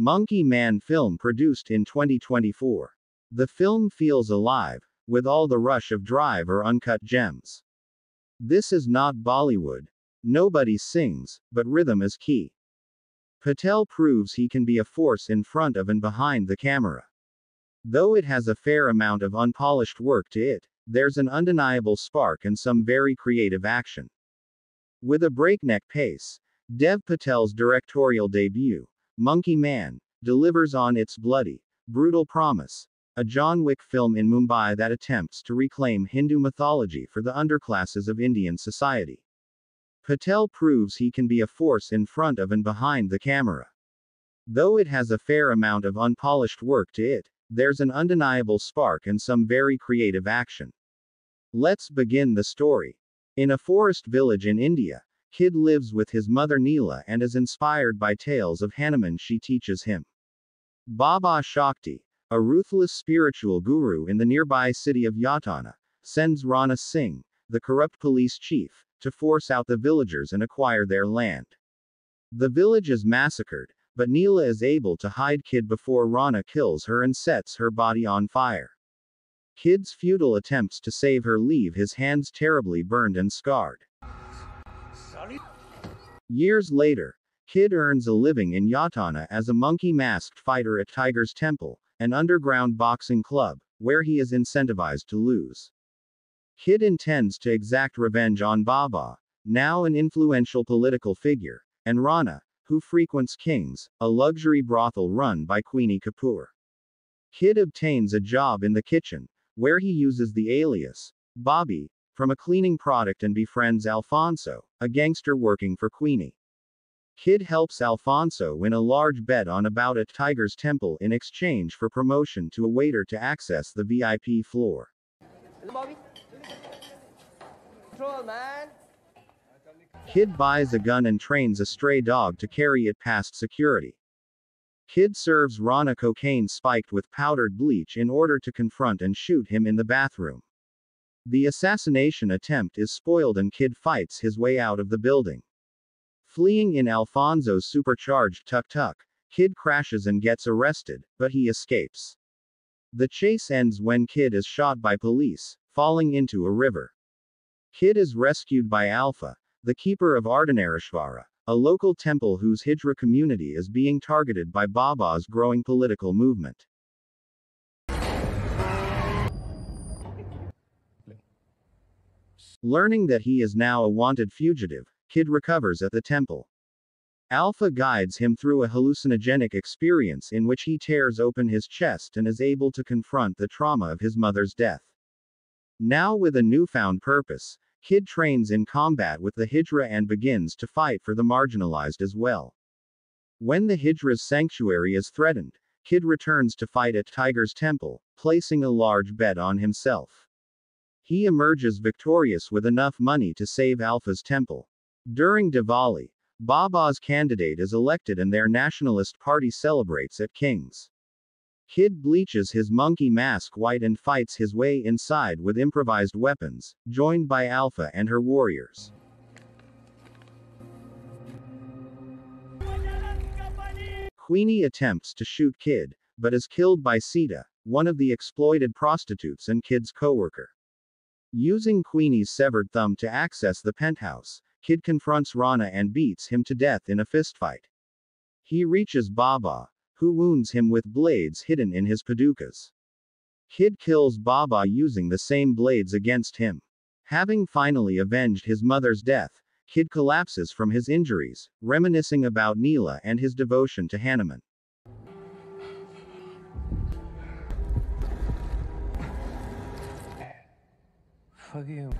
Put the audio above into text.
Monkey Man film produced in 2024. The film feels alive, with all the rush of drive or uncut gems. This is not Bollywood. Nobody sings, but rhythm is key. Patel proves he can be a force in front of and behind the camera. Though it has a fair amount of unpolished work to it, there's an undeniable spark and some very creative action. With a breakneck pace, Dev Patel's directorial debut, Monkey Man, delivers on its bloody, brutal promise. A John Wick film in Mumbai that attempts to reclaim Hindu mythology for the underclasses of Indian society. Patel proves he can be a force in front of and behind the camera. Though it has a fair amount of unpolished work to it, there's an undeniable spark and some very creative action. Let's begin the story. In a forest village in India, Kid lives with his mother Neela and is inspired by tales of Hanoman she teaches him. Baba Shakti, a ruthless spiritual guru in the nearby city of Yatana, sends Rana Singh, the corrupt police chief, to force out the villagers and acquire their land. The village is massacred, but Neela is able to hide Kid before Rana kills her and sets her body on fire. Kid's futile attempts to save her leave his hands terribly burned and scarred. Years later, Kid earns a living in Yatana as a monkey-masked fighter at Tiger's Temple, an underground boxing club, where he is incentivized to lose. Kid intends to exact revenge on Baba, now an influential political figure, and Rana, who frequents King's, a luxury brothel run by Queenie Kapoor. Kid obtains a job in the kitchen, where he uses the alias, Bobby, from a cleaning product and befriends Alfonso, a gangster working for Queenie. Kid helps Alfonso win a large bet on a bout at Tiger's Temple in exchange for promotion to a waiter to access the VIP floor. Bobby. Control, man. Kid buys a gun and trains a stray dog to carry it past security. Kid serves Rana cocaine spiked with powdered bleach in order to confront and shoot him in the bathroom. The assassination attempt is spoiled and Kid fights his way out of the building. Fleeing in Alfonso's supercharged tuk-tuk, Kid crashes and gets arrested, but he escapes. The chase ends when Kid is shot by police, falling into a river. Kid is rescued by Alpha, the keeper of Ardhanarishvara, a local temple whose Hijra community is being targeted by Baba's growing political movement. Learning that he is now a wanted fugitive, Kid recovers at the temple. Alpha guides him through a hallucinogenic experience in which he tears open his chest and is able to confront the trauma of his mother's death. Now with a newfound purpose, Kid trains in combat with the Hijra and begins to fight for the marginalized as well. When the Hijra's sanctuary is threatened, Kid returns to fight at Tiger's Temple, placing a large bet on himself. He emerges victorious with enough money to save Alpha's temple. During Diwali, Baba's candidate is elected and their nationalist party celebrates at King's. Kid bleaches his monkey mask white and fights his way inside with improvised weapons, joined by Alpha and her warriors. Queenie attempts to shoot Kid, but is killed by Sita, one of the exploited prostitutes and Kid's co-worker. Using Queenie's severed thumb to access the penthouse, Kid confronts Rana and beats him to death in a fistfight. He reaches Baba, who wounds him with blades hidden in his padukas. Kid kills Baba using the same blades against him. Having finally avenged his mother's death, Kid collapses from his injuries, reminiscing about Neela and his devotion to Hanoman. Fuck you.